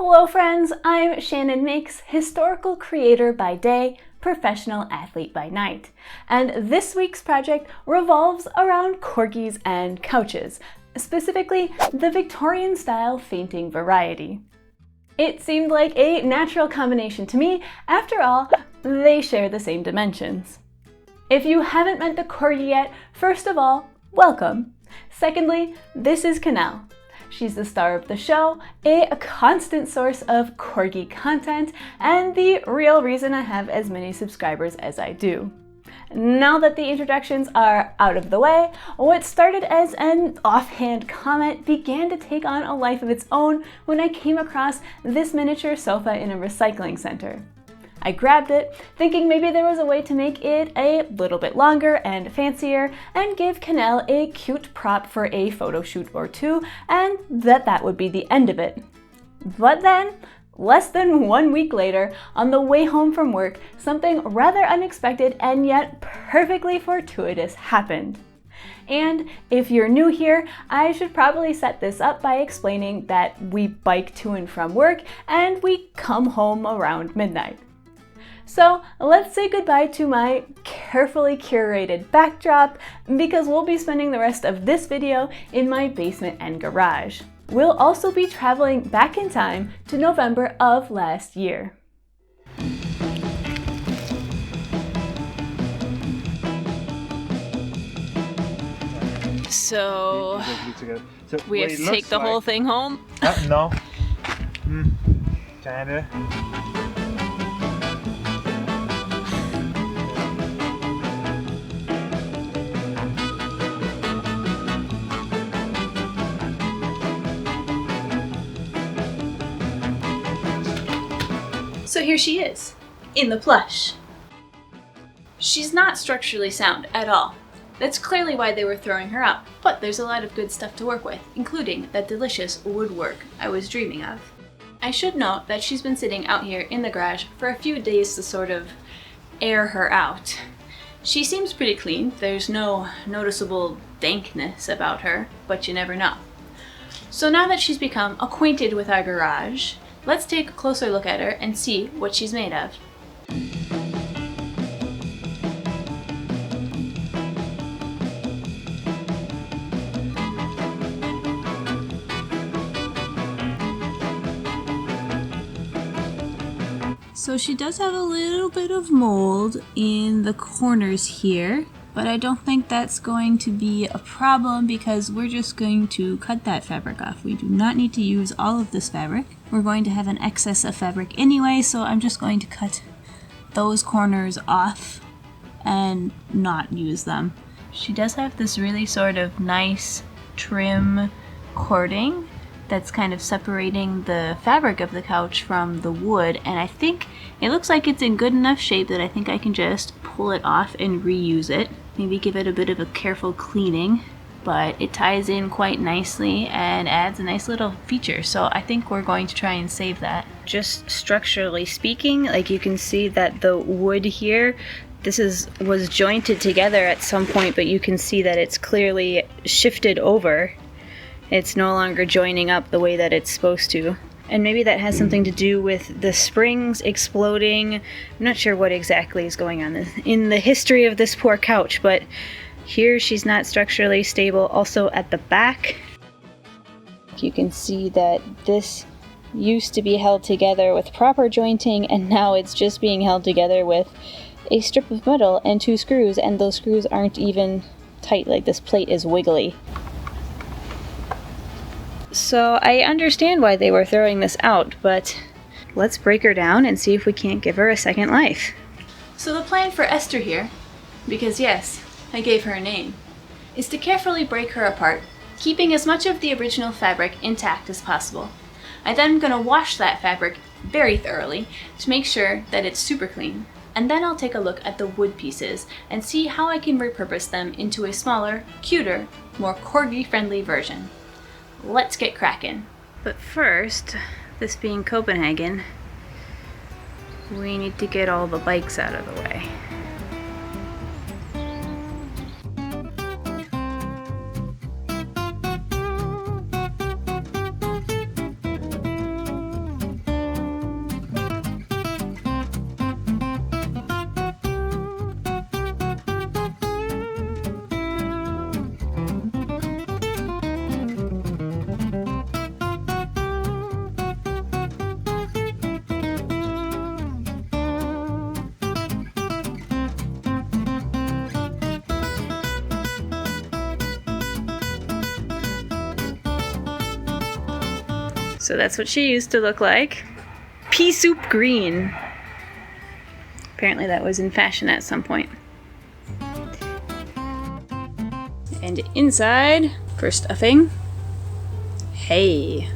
Hello friends, I'm Shannon Makes, historical creator by day, professional athlete by night. And this week's project revolves around corgis and couches, specifically the Victorian-style fainting variety. It seemed like a natural combination to me. After all, they share the same dimensions. If you haven't met the corgi yet, first of all, welcome. Secondly, this is Cannelle. She's the star of the show, a constant source of corgi content, and the real reason I have as many subscribers as I do. Now that the introductions are out of the way, what started as an offhand comment began to take on a life of its own when I came across this miniature sofa in a recycling center. I grabbed it, thinking maybe there was a way to make it a little bit longer and fancier and give Cannelle a cute prop for a photo shoot or two, and that would be the end of it. But then, less than 1 week later, on the way home from work, something rather unexpected and yet perfectly fortuitous happened. And if you're new here, I should probably set this up by explaining that we bike to and from work and we come home around midnight. So let's say goodbye to my carefully curated backdrop because we'll be spending the rest of this video in my basement and garage. We'll also be traveling back in time to November of last year. So we have to take the whole thing home? No. Kinda. So here she is, in the plush. She's not structurally sound at all. That's clearly why they were throwing her out, but there's a lot of good stuff to work with, including that delicious woodwork I was dreaming of. I should note that she's been sitting out here in the garage for a few days to sort of air her out. She seems pretty clean, there's no noticeable dankness about her, but you never know. So now that she's become acquainted with our garage, let's take a closer look at her and see what she's made of. So she does have a little bit of mold in the corners here, but I don't think that's going to be a problem because we're just going to cut that fabric off. We do not need to use all of this fabric. We're going to have an excess of fabric anyway, so I'm just going to cut those corners off and not use them. She does have this really sort of nice trim cording that's kind of separating the fabric of the couch from the wood, and I think it looks like it's in good enough shape that I think I can just pull it off and reuse it. Maybe give it a bit of a careful cleaning, but it ties in quite nicely and adds a nice little feature, so I think we're going to try and save that. Just structurally speaking, like you can see that the wood here, was jointed together at some point, but you can see that it's clearly shifted over. It's no longer joining up the way that it's supposed to. And maybe that has something to do with the springs exploding. I'm not sure what exactly is going on in the history of this poor couch, but here she's not structurally stable. Also at the back, you can see that this used to be held together with proper jointing, and now it's just being held together with a strip of metal and 2 screws, and those screws aren't even tight. Like, this plate is wiggly. So I understand why they were throwing this out, but let's break her down and see if we can't give her a second life. So the plan for Esther here, because yes, I gave her a name, is to carefully break her apart, keeping as much of the original fabric intact as possible. I'm then going to wash that fabric very thoroughly to make sure that it's super clean. And then I'll take a look at the wood pieces and see how I can repurpose them into a smaller, cuter, more corgi-friendly version. Let's get cracking. But first, this being Copenhagen, we need to get all the bikes out of the way. So that's what she used to look like. Pea soup green. Apparently that was in fashion at some point. And inside, for stuffing, hay.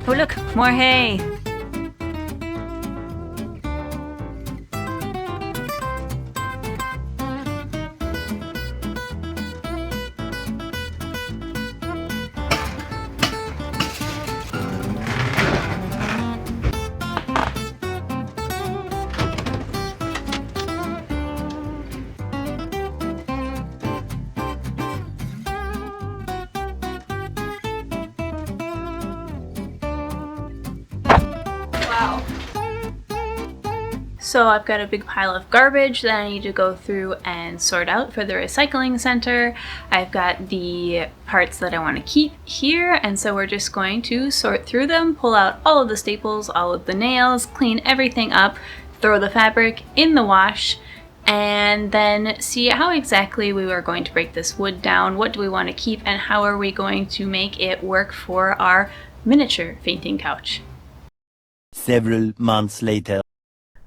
Oh look, more hay! So I've got a big pile of garbage that I need to go through and sort out for the recycling center. I've got the parts that I want to keep here, and so we're just going to sort through them, pull out all of the staples, all of the nails, clean everything up, throw the fabric in the wash, and then see how exactly we are going to break this wood down, what do we want to keep, and how are we going to make it work for our miniature fainting couch. Several months later.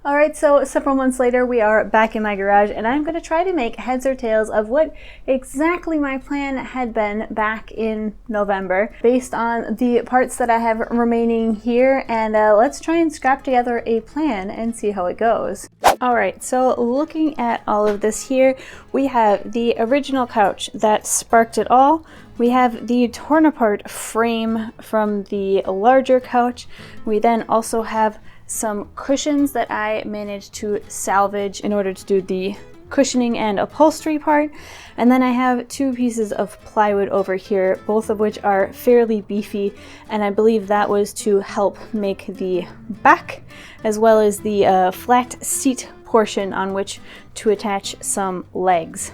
Alright, so several months later we are back in my garage, and I'm going to try to make heads or tails of what exactly my plan had been back in November based on the parts that I have remaining here, and let's try and scrap together a plan and see how it goes. Alright, so looking at all of this here, we have the original couch that sparked it all. We have the torn apart frame from the larger couch. We then also have some cushions that I managed to salvage in order to do the cushioning and upholstery part. And then I have two pieces of plywood over here, both of which are fairly beefy, and I believe that was to help make the back as well as the flat seat portion on which to attach some legs.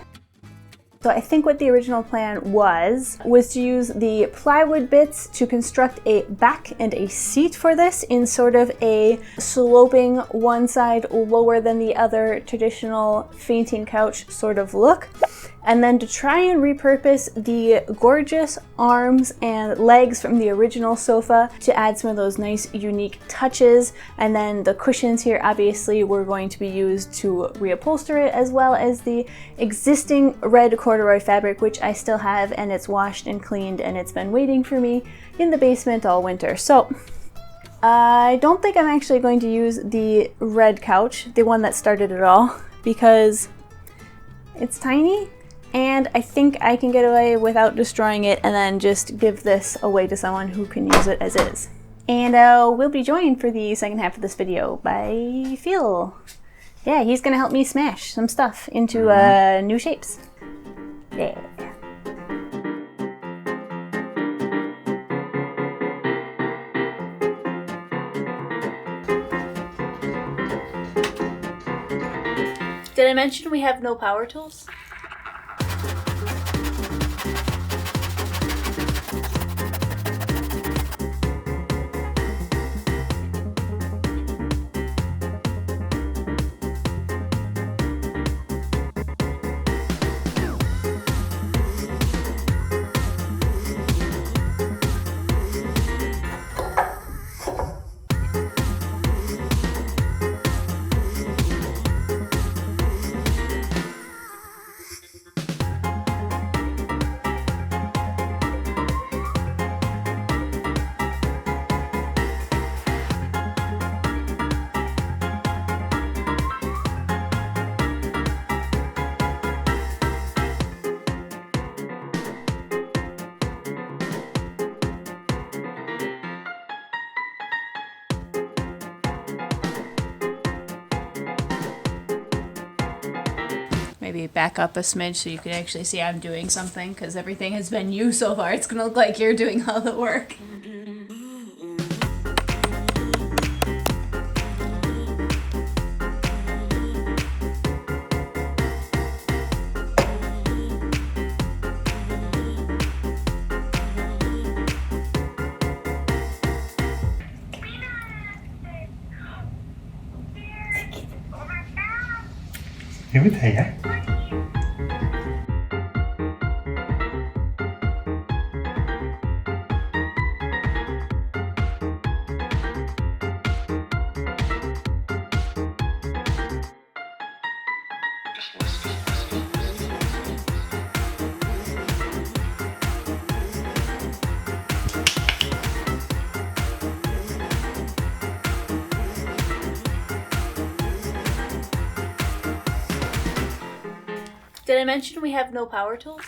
So I think what the original plan was to use the plywood bits to construct a back and a seat for this in sort of a sloping one side lower than the other traditional fainting couch sort of look. And then to try and repurpose the gorgeous arms and legs from the original sofa to add some of those nice unique touches. And then the cushions here obviously were going to be used to reupholster it, as well as the existing red corduroy fabric, which I still have, and it's washed and cleaned and it's been waiting for me in the basement all winter. So I don't think I'm actually going to use the red couch, the one that started it all, because it's tiny. And I think I can get away without destroying it and then just give this away to someone who can use it as is. And we'll be joined for the second half of this video by Phil. Yeah, he's gonna help me smash some stuff into new shapes. Yeah. Did I mention we have no power tools? Maybe back up a smidge so you can actually see I'm doing something, because everything has been you so far. It's gonna look like you're doing all the work. với thầy nhé. Did I mention we have no power tools?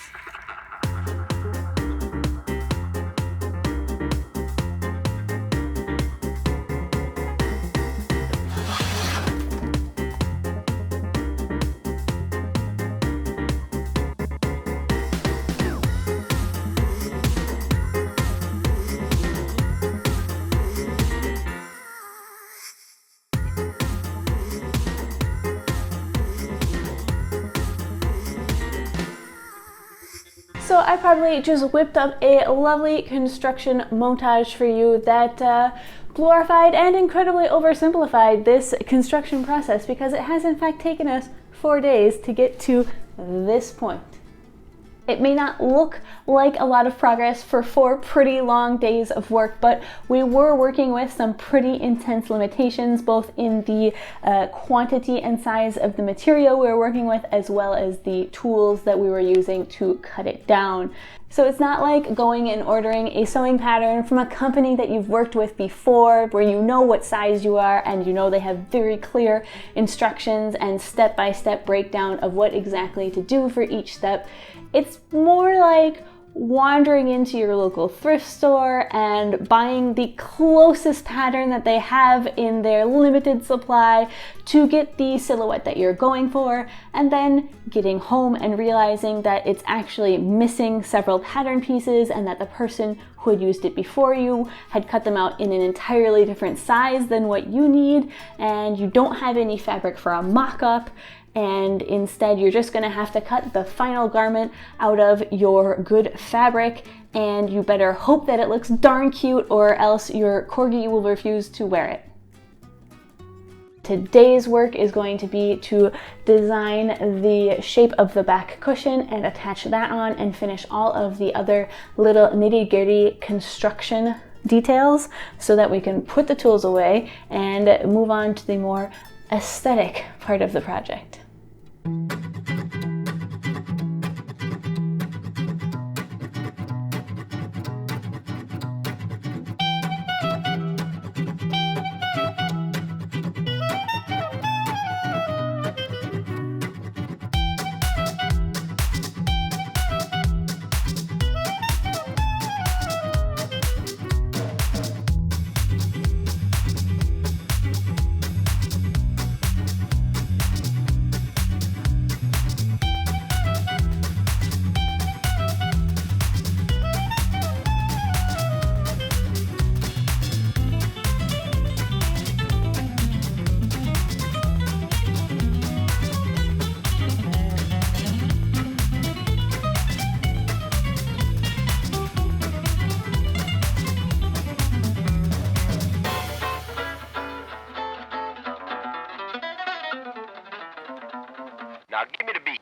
So I probably just whipped up a lovely construction montage for you that glorified and incredibly oversimplified this construction process, because it has in fact taken us 4 days to get to this point. It may not look like a lot of progress for 4 pretty long days of work, but we were working with some pretty intense limitations, both in the quantity and size of the material we were working with, as well as the tools that we were using to cut it down. So it's not like going and ordering a sewing pattern from a company that you've worked with before, where you know what size you are and you know they have very clear instructions and step-by-step breakdown of what exactly to do for each step. It's more like wandering into your local thrift store and buying the closest pattern that they have in their limited supply to get the silhouette that you're going for, and then getting home and realizing that it's actually missing several pattern pieces and that the person who had used it before you had cut them out in an entirely different size than what you need, and you don't have any fabric for a mock-up, and instead you're just going to have to cut the final garment out of your good fabric, and you better hope that it looks darn cute or else your corgi will refuse to wear it. Today's work is going to be to design the shape of the back cushion and attach that on and finish all of the other little nitty-gritty construction details so that we can put the tools away and move on to the more aesthetic part of the project. Now give me the beat.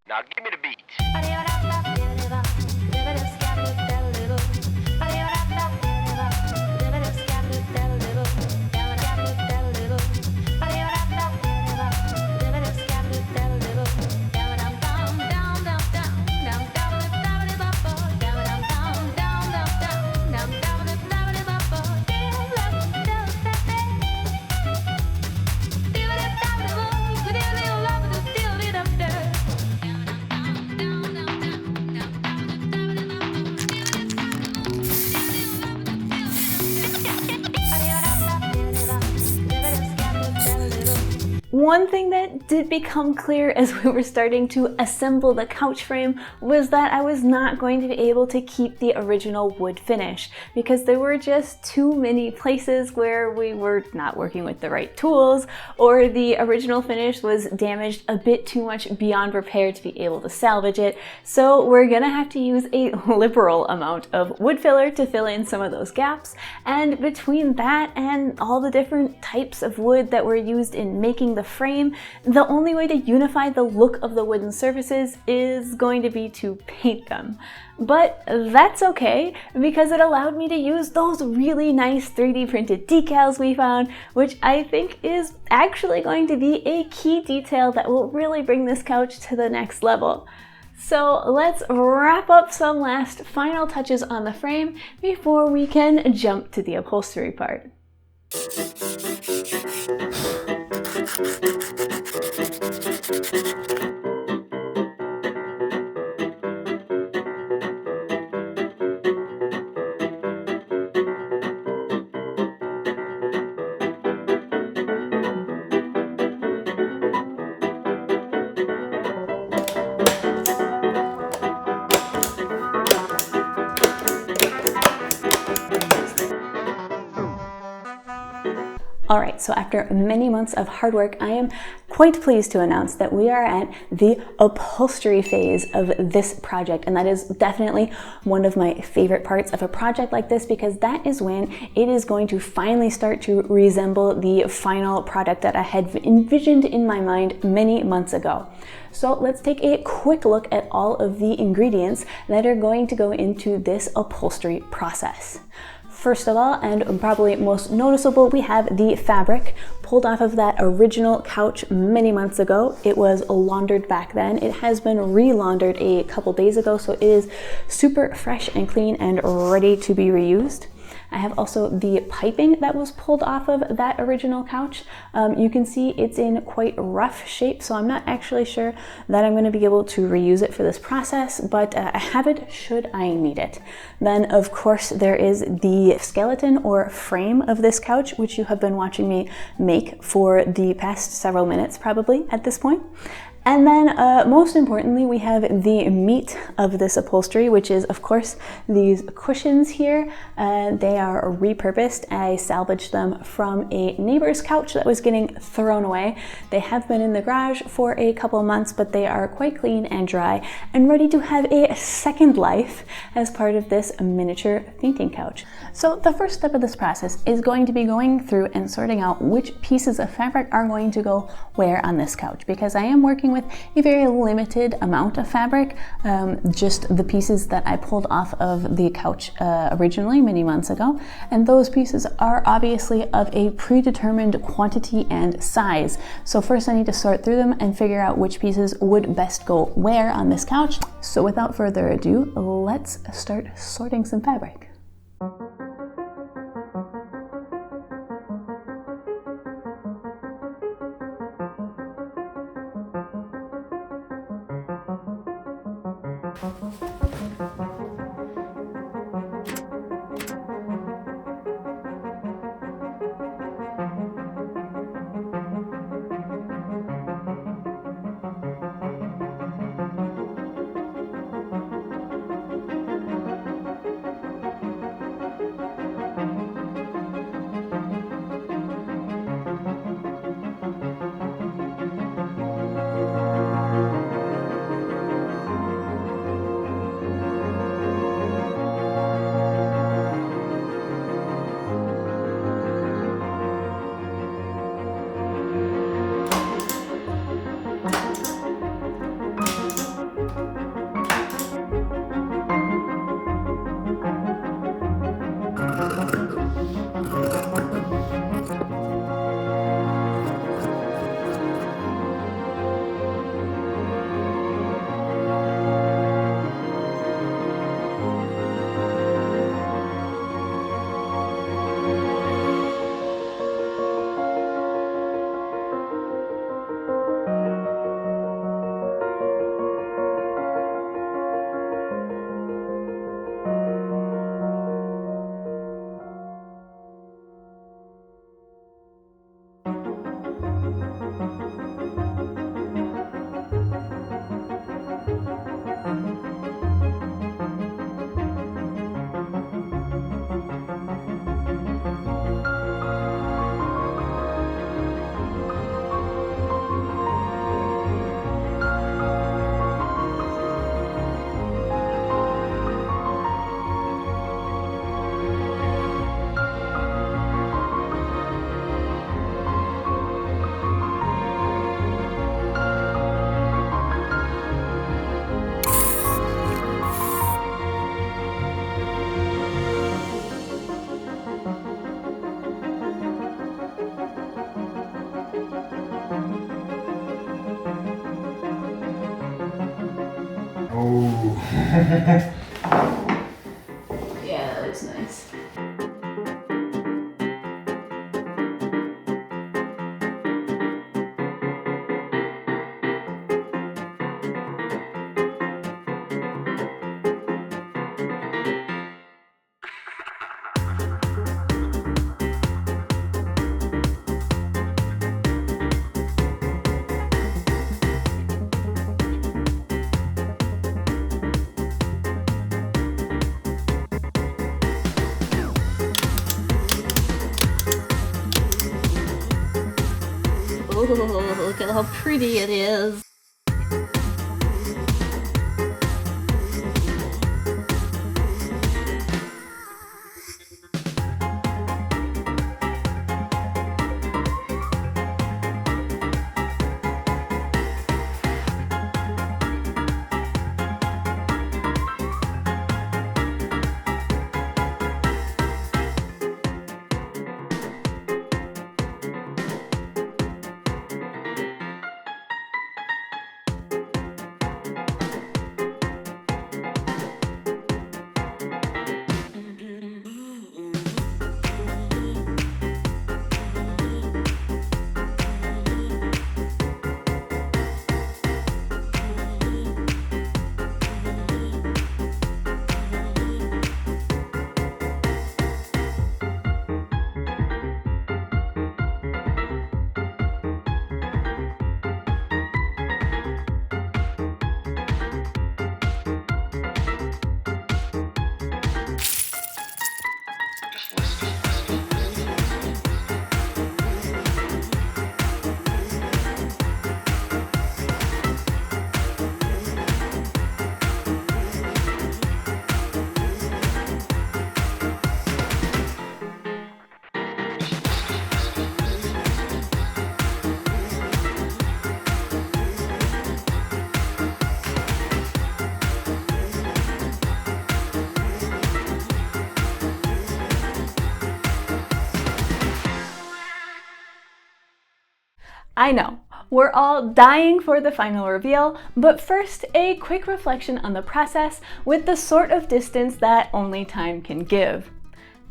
Now give me the beat. One thing that did become clear as we were starting to assemble the couch frame was that I was not going to be able to keep the original wood finish because there were just too many places where we were not working with the right tools, or the original finish was damaged a bit too much beyond repair to be able to salvage it. So we're gonna have to use a liberal amount of wood filler to fill in some of those gaps, and between that and all the different types of wood that were used in making the frame, the only way to unify the look of the wooden surfaces is going to be to paint them. But that's okay, because it allowed me to use those really nice 3D printed decals we found, which I think is actually going to be a key detail that will really bring this couch to the next level. So let's wrap up some last final touches on the frame before we can jump to the upholstery part. Alright, so after many months of hard work, I am quite pleased to announce that we are at the upholstery phase of this project, and that is definitely one of my favorite parts of a project like this, because that is when it is going to finally start to resemble the final product that I had envisioned in my mind many months ago. So let's take a quick look at all of the ingredients that are going to go into this upholstery process. First of all, and probably most noticeable, we have the fabric pulled off of that original couch many months ago. It was laundered back then. It has been re-laundered a couple days ago, so it is super fresh and clean and ready to be reused. I have also the piping that was pulled off of that original couch. You can see it's in quite rough shape, so I'm not actually sure that I'm going to be able to reuse it for this process, but I have it should I need it. Then, of course, there is the skeleton or frame of this couch, which you have been watching me make for the past several minutes probably at this point. And then most importantly, we have the meat of this upholstery, which is of course these cushions here. They are repurposed. I salvaged them from a neighbor's couch that was getting thrown away. They have been in the garage for a couple months, but they are quite clean and dry and ready to have a second life as part of this miniature fainting couch. So the first step of this process is going to be going through and sorting out which pieces of fabric are going to go where on this couch, because I am working with a very limited amount of fabric, just the pieces that I pulled off of the couch originally many months ago, and those pieces are obviously of a predetermined quantity and size. So first I need to sort through them and figure out which pieces would best go where on this couch. So without further ado, let's start sorting some fabric. Oh. Yeah, that looks nice. Ooh, look at how pretty it is. I know, we're all dying for the final reveal, but first, a quick reflection on the process with the sort of distance that only time can give.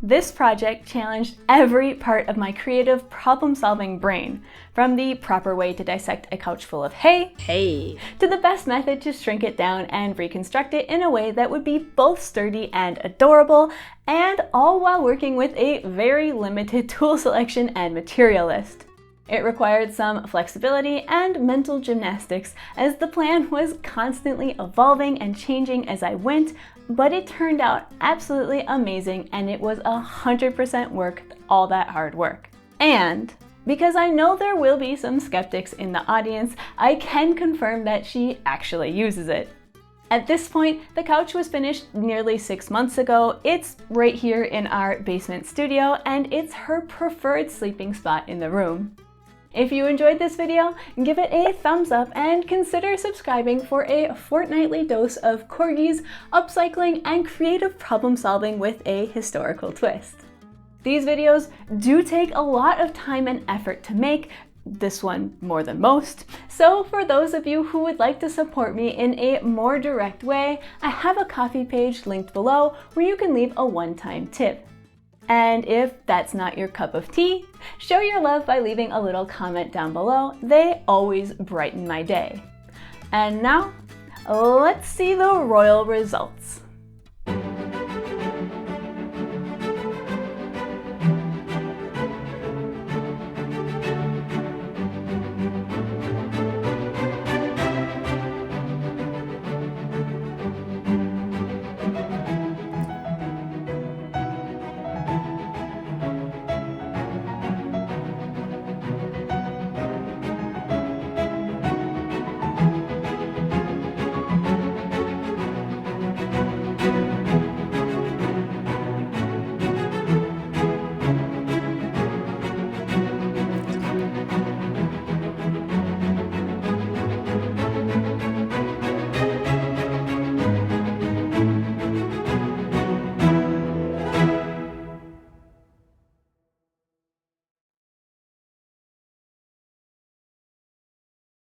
This project challenged every part of my creative problem-solving brain, from the proper way to dissect a couch full of hay, to the best method to shrink it down and reconstruct it in a way that would be both sturdy and adorable, and all while working with a very limited tool selection and material list. It required some flexibility and mental gymnastics, as the plan was constantly evolving and changing as I went, but it turned out absolutely amazing, and it was 100% worth all that hard work. And because I know there will be some skeptics in the audience, I can confirm that she actually uses it. At this point, the couch was finished nearly 6 months ago. It's right here in our basement studio, and it's her preferred sleeping spot in the room. If you enjoyed this video, give it a thumbs up and consider subscribing for a fortnightly dose of corgis, upcycling, and creative problem solving with a historical twist. These videos do take a lot of time and effort to make, this one more than most, so for those of you who would like to support me in a more direct way, I have a Ko-fi page linked below where you can leave a one-time tip. And if that's not your cup of tea, show your love by leaving a little comment down below. They always brighten my day. And now, let's see the royal results.